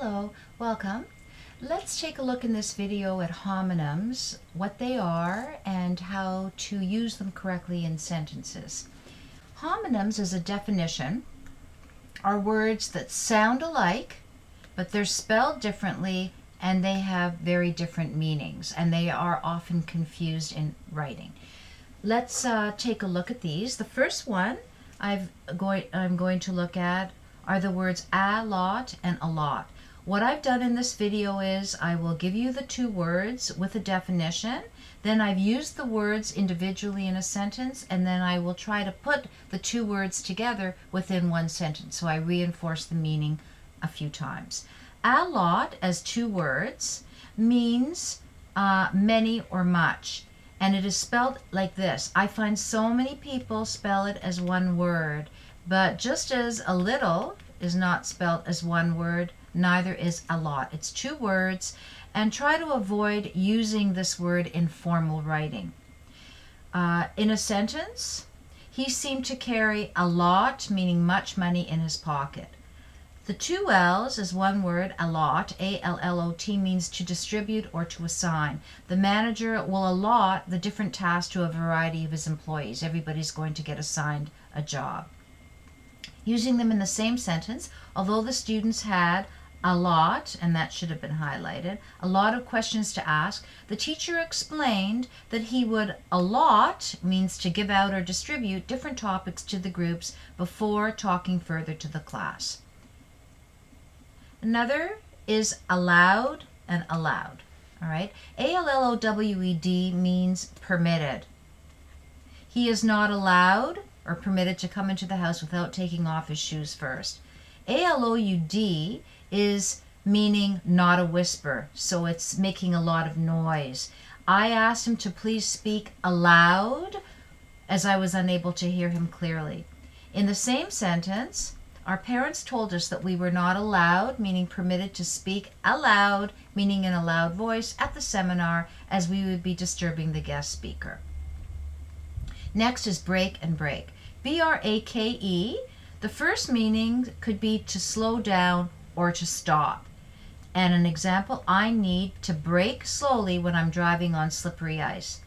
Hello, welcome. Let's take a look in this video at homonyms, what they are, and how to use them correctly in sentences. Homonyms, as a definition, are words that sound alike, but they're spelled differently and they have very different meanings, and they are often confused in writing. Let's take a look at these. The first one I'm going to look at are the words a lot and a lot. What I've done in this video is I will give you the two words with a definition, then I've used the words individually in a sentence, and then I will try to put the two words together within one sentence, so I reinforce the meaning a few times. A lot, as two words, means many or much, and it is spelled like this. I find so many people spell it as one word, but just as a little is not spelled as one word, neither is a lot. It's two words, and try to avoid using this word in formal writing. In a sentence, he seemed to carry a lot, meaning much money, in his pocket. The two L's is one word, a lot, A-L-L-O-T, means to distribute or to assign. The manager will allot the different tasks to a variety of his employees. Everybody's going to get assigned a job. Using them in the same sentence, although the students had a lot, and that should have been highlighted, a lot of questions to ask, the teacher explained that he would allot, means to give out or distribute, different topics to the groups before talking further to the class. Another is allowed and allowed. All right, A-L-L-O-W-E-D means permitted. He is not allowed or permitted to come into the house without taking off his shoes first. A-L-O-U-D is meaning not a whisper, so it's making a lot of noise. I asked him to please speak aloud as I was unable to hear him clearly. In the same sentence, our parents told us that we were not allowed, meaning permitted, to speak aloud, meaning in a loud voice, at the seminar, as we would be disturbing the guest speaker. Next is break and break. B-R-A-K-E. The first meaning could be to slow down or to stop. And an example, I need to brake slowly when I'm driving on slippery ice.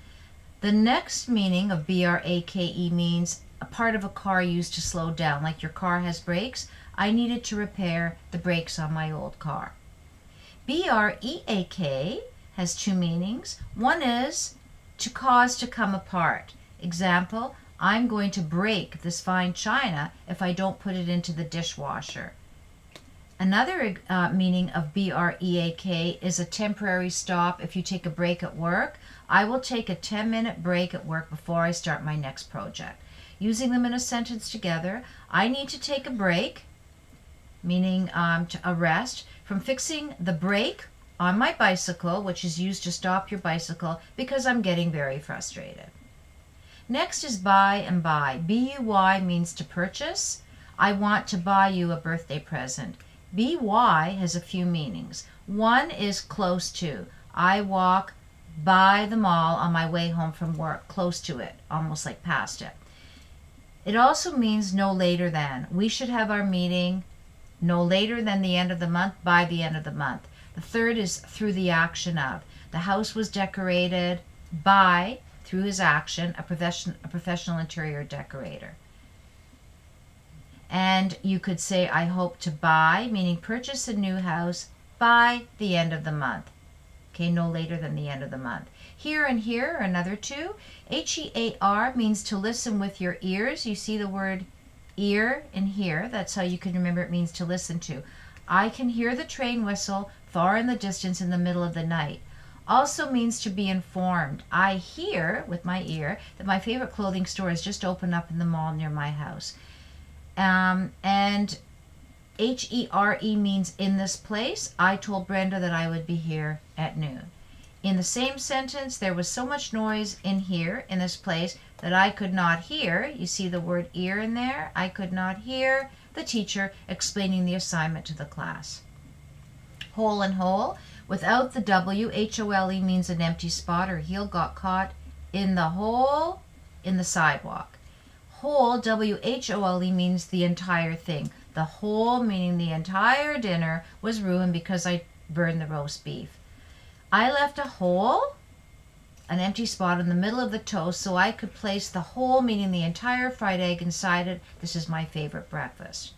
The next meaning of B-R-A-K-E means a part of a car used to slow down, like your car has brakes. I needed to repair the brakes on my old car. B-R-E-A-K has two meanings. One is to cause to come apart. Example, I'm going to break this fine china if I don't put it into the dishwasher. Another meaning of B-R-E-A-K is a temporary stop. If you take a break at work, I will take a 10-minute break at work before I start my next project. Using them in a sentence together, I need to take a break, meaning a rest, from fixing the brake on my bicycle, which is used to stop your bicycle, because I'm getting very frustrated. Next is buy and buy. B-U-Y means to purchase. I want to buy you a birthday present. B-Y has a few meanings. One is close to. I walk by the mall on my way home from work, close to it, almost like past it. It also means no later than. We should have our meeting no later than the end of the month, by the end of the month. The third is through the action of. The house was decorated by, through his action, a professional interior decorator. And you could say, I hope to buy, meaning purchase a new house by the end of the month. Okay, no later than the end of the month. Here and here are another two. H-E-A-R means to listen with your ears. You see the word ear in here. That's how you can remember it means to listen to. I can hear the train whistle far in the distance in the middle of the night. Also means to be informed. I hear with my ear that my favorite clothing store has just opened up in the mall near my house. And H-E-R-E means in this place. I told Brenda that I would be here at noon. In the same sentence, there was so much noise in here, in this place, that I could not hear. You see the word ear in there? I could not hear the teacher explaining the assignment to the class. Hole and hole. Without the W, H-O-L-E means an empty spot or heel got caught in the hole in the sidewalk. Whole, W-H-O-L-E, means the entire thing. The whole, meaning the entire dinner, was ruined because I burned the roast beef. I left a hole, an empty spot in the middle of the toast, so I could place the whole, meaning the entire fried egg, inside it. This is my favorite breakfast.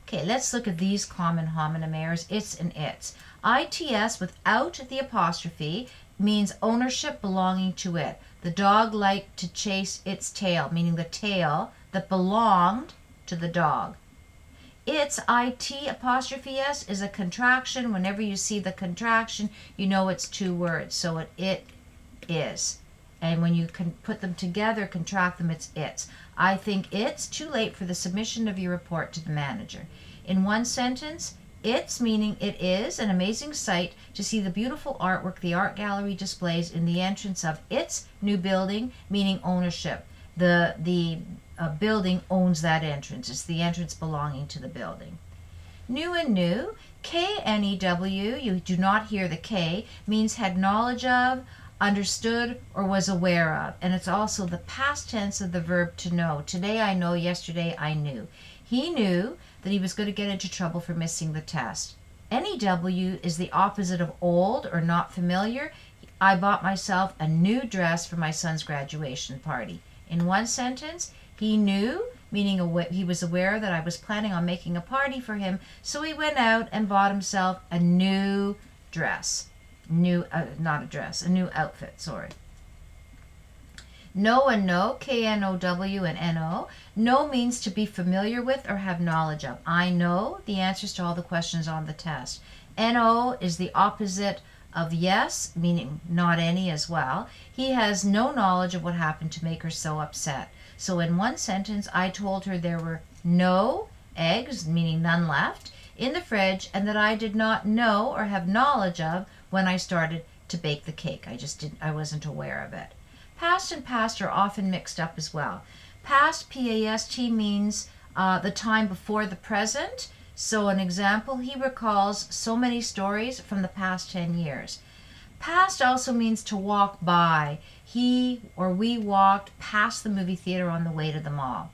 Okay, let's look at these common homonym errors, its and its. ITS without the apostrophe means ownership belonging to it. The dog liked to chase its tail, meaning the tail that belonged to the dog. Its, IT apostrophe S, is a contraction. Whenever you see the contraction, you know it's two words. So it is. And when you can put them together, contract them, it's its. I think it's too late for the submission of your report to the manager. In one sentence, it's, meaning it is, an amazing sight to see the beautiful artwork the art gallery displays in the entrance of its new building, meaning ownership. The building owns that entrance. It's the entrance belonging to the building. New and new, K-N-E-W, you do not hear the K, means had knowledge of, understood, or was aware of. And it's also the past tense of the verb to know. Today I know, yesterday I knew. He knew that he was going to get into trouble for missing the test. N-E-W is the opposite of old or not familiar. I bought myself a new dress for my son's graduation party. In one sentence, he knew, meaning he was aware that I was planning on making a party for him, so he went out and bought himself a new dress. A new outfit, sorry. Know and know, K-N-O-W and N-O. Know means to be familiar with or have knowledge of. I know the answers to all the questions on the test. N-O is the opposite of yes, meaning not any as well. He has no knowledge of what happened to make her so upset. So in one sentence, I told her there were no eggs, meaning none left, in the fridge, and that I did not know or have knowledge of when I started to bake the cake. I wasn't aware of it. Past and past are often mixed up as well. Past, P-A-S-T, means the time before the present. So an example, he recalls so many stories from the past 10 years. Past also means to walk by. He or we walked past the movie theater on the way to the mall.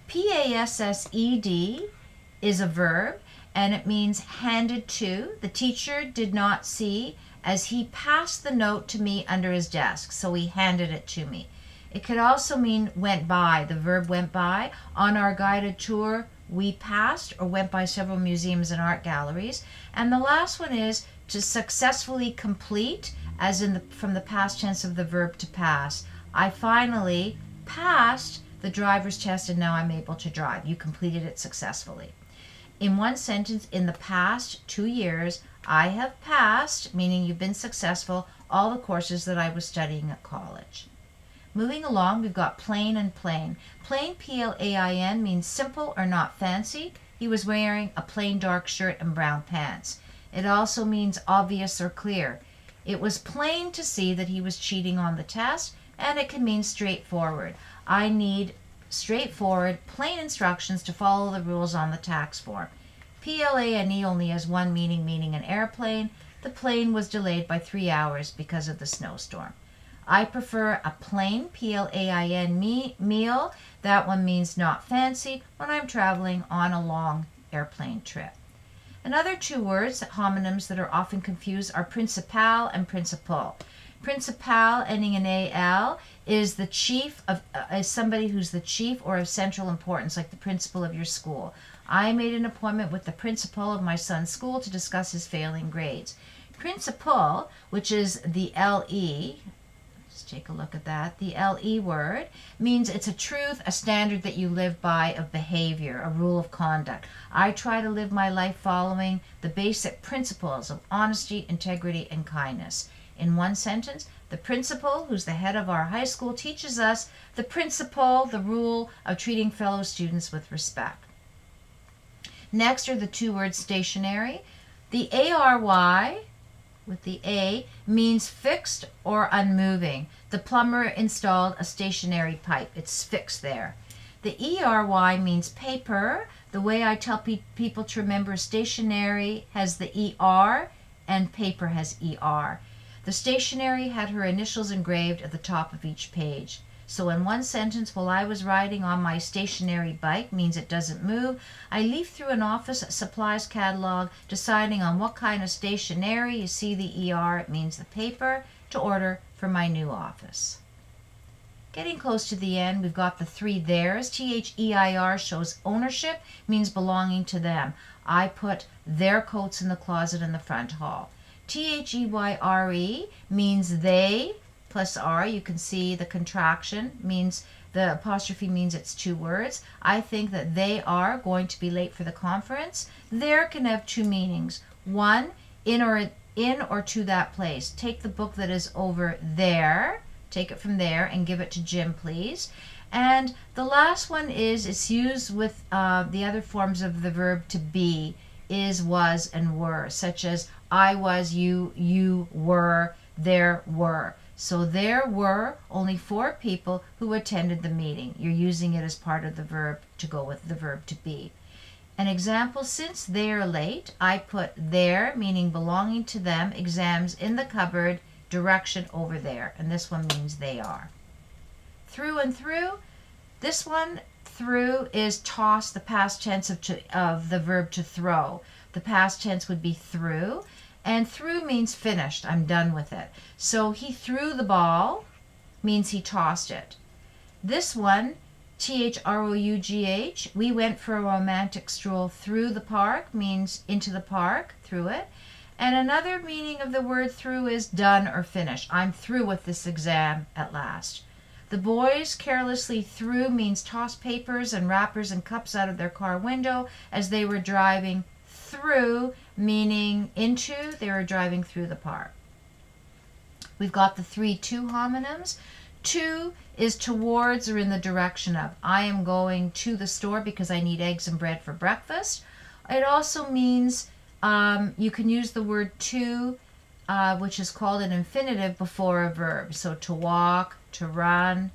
P-A-S-S-E-D is a verb, and it means handed to. The teacher did not see as he passed the note to me under his desk, so he handed it to me. It could also mean went by. The verb went by. On our guided tour, we passed or went by several museums and art galleries. And the last one is to successfully complete, as in from the past tense of the verb to pass. I finally passed the driver's test and now I'm able to drive. You completed it successfully. In one sentence, in the past 2 years, I have passed, meaning you've been successful, all the courses that I was studying at college. Moving along, we've got plain and plain. Plain, P-L-A-I-N, means simple or not fancy. He was wearing a plain dark shirt and brown pants. It also means obvious or clear. It was plain to see that he was cheating on the test, and it can mean straightforward. I need straightforward, plain instructions to follow the rules on the tax form. P-L-A-N-E only has one meaning, meaning an airplane. The plane was delayed by 3 hours because of the snowstorm. I prefer a plain, P-L-A-I-N, meal. That one means not fancy when I'm traveling on a long airplane trip. Another two words, homonyms, that are often confused are principal and principal. Principal, ending in A-L, is the chief of, is somebody who's the chief or of central importance, like the principal of your school. I made an appointment with the principal of my son's school to discuss his failing grades. Principal, which is the L-E, let's take a look at that, the L-E word, means it's a truth, a standard that you live by of behavior, a rule of conduct. I try to live my life following the basic principles of honesty, integrity, and kindness. In one sentence, the principal, who's the head of our high school, teaches us the principle, the rule of treating fellow students with respect. Next are the two words stationary. The A-R-Y, with the A, means fixed or unmoving. The plumber installed a stationary pipe. It's fixed there. The E-R-Y means paper. The way I tell people to remember, stationary has the E-R and paper has E-R. The stationery had her initials engraved at the top of each page. So in one sentence, while I was riding on my stationary bike means it doesn't move. I leafed through an office supplies catalog, deciding on what kind of stationery, you see the ER, it means the paper, to order for my new office. Getting close to the end, we've got the three theirs. THEIR shows ownership, means belonging to them. I put their coats in the closet in the front hall. THEYRE means they plus R. You can see the contraction means the apostrophe means it's two words. I think that they are going to be late for the conference. There can have two meanings. One, in or to that place. Take the book that is over there. Take it from there and give it to Jim, please. And the last one is, it's used with the other forms of the verb to be, is, was, and were, such as I was, you were, there were. So there were only 4 people who attended the meeting. You're using it as part of the verb to go with the verb to be. An example, since they are late, I put their, meaning belonging to them, exams in the cupboard, direction over there. And this one means they are. Through and through. This one, through, is toss, the past tense of the verb to throw. The past tense would be threw. And through means finished. I'm done with it. So he threw the ball means he tossed it. This one, THROUGH, we went for a romantic stroll through the park means into the park, through it. And another meaning of the word through is done or finished. I'm through with this exam at last. The boys carelessly threw means tossed papers and wrappers and cups out of their car window as they were driving through, meaning into, they were driving through the park. We've got the 3 to homonyms. To is towards or in the direction of. I am going to the store because I need eggs and bread for breakfast. It also means you can use the word to, which is called an infinitive before a verb. So to walk, to run.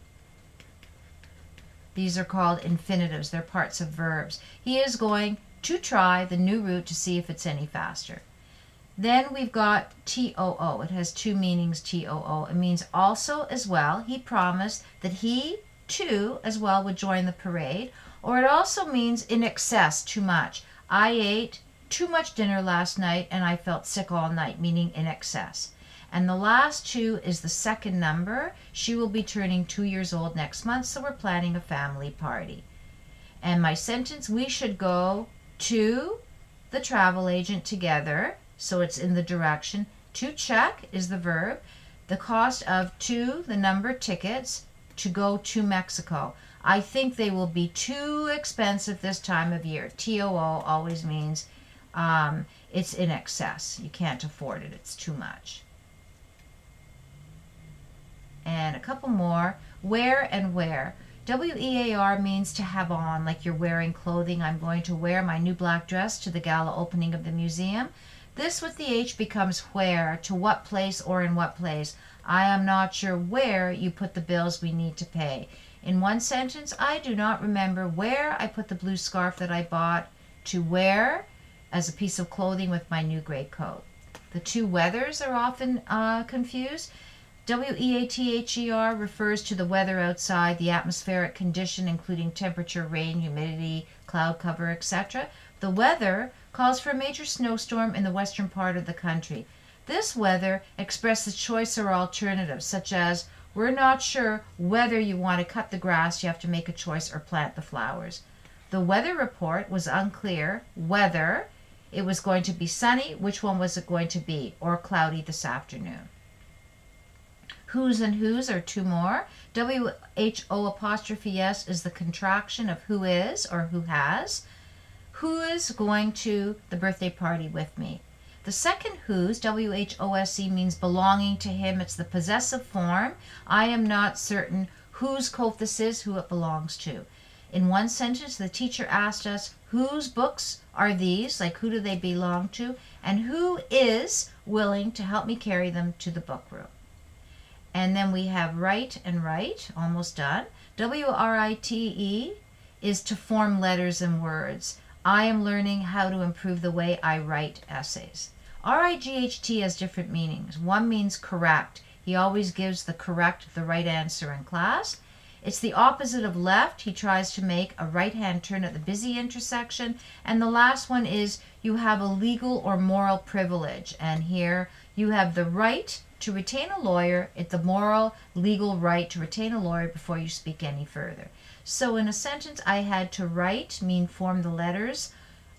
These are called infinitives. They're parts of verbs. He is going to try the new route to see if it's any faster. Then we've got TOO. It has 2 meanings, TOO. It means also as well. He promised that he, too, as well would join the parade. Or it also means in excess, too much. I ate too much dinner last night and I felt sick all night, meaning in excess. And the last 2 is the second number. She will be turning 2 years old next month, so we're planning a family party. And my sentence, we should go to the travel agent together. So it's in the direction. To check is the verb. The cost of to, the number, tickets, to go to Mexico. I think they will be too expensive this time of year. TOO always means it's in excess. You can't afford it. It's too much. And a couple more. Wear and wear. WEAR means to have on, like you're wearing clothing. I'm going to wear my new black dress to the gala opening of the museum. This with the H becomes where, to what place or in what place. I am not sure where you put the bills we need to pay. In one sentence, I do not remember where I put the blue scarf that I bought to wear as a piece of clothing with my new gray coat. The 2 weathers are often confused. WEATHER refers to the weather outside, the atmospheric condition, including temperature, rain, humidity, cloud cover, etc. The weather calls for a major snowstorm in the western part of the country. This weather expresses choice or alternatives, such as, we're not sure whether you want to cut the grass, you have to make a choice, or plant the flowers. The weather report was unclear whether it was going to be sunny, which one was it going to be, or cloudy this afternoon. Whose and whose are 2 more. WHO''S is the contraction of who is or who has. Who is going to the birthday party with me? The second whose, WHOSE, means belonging to him. It's the possessive form. I am not certain whose coat this is, who it belongs to. In one sentence, the teacher asked us, whose books are these? Like, who do they belong to? And who is willing to help me carry them to the book room? And then we have write and write, almost done. WRITE is to form letters and words. I am learning how to improve the way I write essays. RIGHT has different meanings. One means correct. He always gives the correct, the right answer in class. It's the opposite of left. He tries to make a right-hand turn at the busy intersection. And the last one is you have a legal or moral privilege. And here you have the right to retain a lawyer. It's the moral, legal right to retain a lawyer before you speak any further. So in a sentence, I had to write, mean form the letters,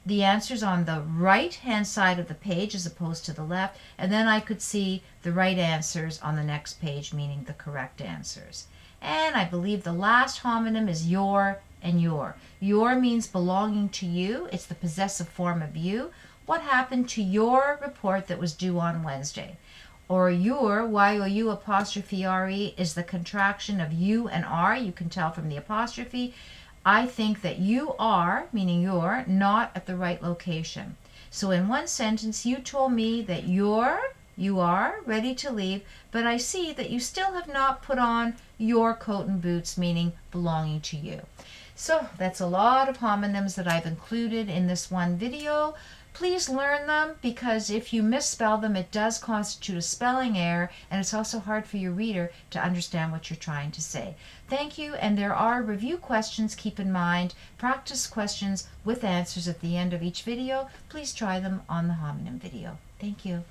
the answers on the right-hand side of the page as opposed to the left, and then I could see the right answers on the next page, meaning the correct answers. And I believe the last homonym is your and your. Your means belonging to you. It's the possessive form of you. What happened to your report that was due on Wednesday? Or your, Y-O-U apostrophe R-E, is the contraction of you and R. You can tell from the apostrophe. I think that you are, meaning you're, not at the right location. So in one sentence, you told me that you are ready to leave, but I see that you still have not put on your coat and boots, meaning belonging to you. So that's a lot of homonyms that I've included in this one video. Please learn them, because if you misspell them, it does constitute a spelling error, and it's also hard for your reader to understand what you're trying to say. Thank you, and there are review questions. Keep in mind, practice questions with answers at the end of each video. Please try them on the homonym video. Thank you.